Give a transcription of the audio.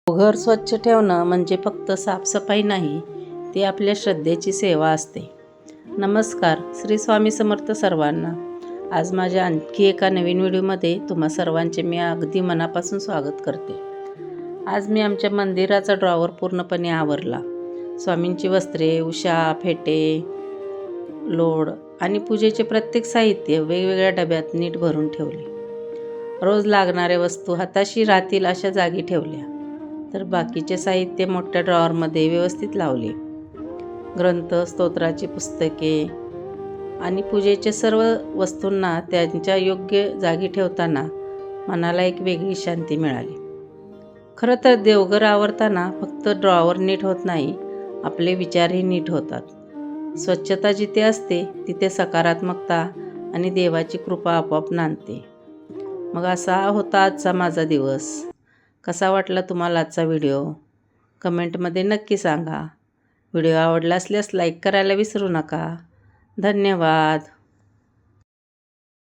घर स्वच्छ ठेवणं म्हणजे फक्त साफसफाई नाही, ती आपल्या श्रद्धेची सेवा असते. नमस्कार, श्री स्वामी समर्थ सर्वांना. आज माझ्या आणखी एका नवीन व्हिडिओमध्ये तुम्हा सर्वांचे मी अगदी मनापासून स्वागत करते. आज मी आमच्या मंदिराचा ड्रॉवर पूर्णपणे आवरला. स्वामींची वस्त्रे, उशा, फेटे, लोड आणि पूजेचे प्रत्येक साहित्य वेगवेगळ्या डब्यात नीट भरून ठेवले. रोज लागणाऱ्या वस्तू हाताशी राहतील अशा जागी ठेवल्या. तर बाकीचे साहित्य मोठ्या ड्रॉवरमध्ये व्यवस्थित लावले. ग्रंथ, स्तोत्राची पुस्तके आणि पूजेच्या सर्व वस्तूंना त्यांच्या योग्य जागी ठेवताना मनाला एक वेगळी शांती मिळाली. खरं तर देवघर आवरताना फक्त ड्रॉवर नीट होत नाही, आपले विचारही नीट होतात. स्वच्छता जिथे असते तिथे सकारात्मकता आणि देवाची कृपा आपोआप नांदते. मग असा होता आजचा माझा दिवस. कसा वाटला तुम्हाला आजचा व्हिडिओ? कमेंटमध्ये नक्की सांगा. व्हिडिओ आवडला असल्यास लाईक करायला विसरू नका. धन्यवाद.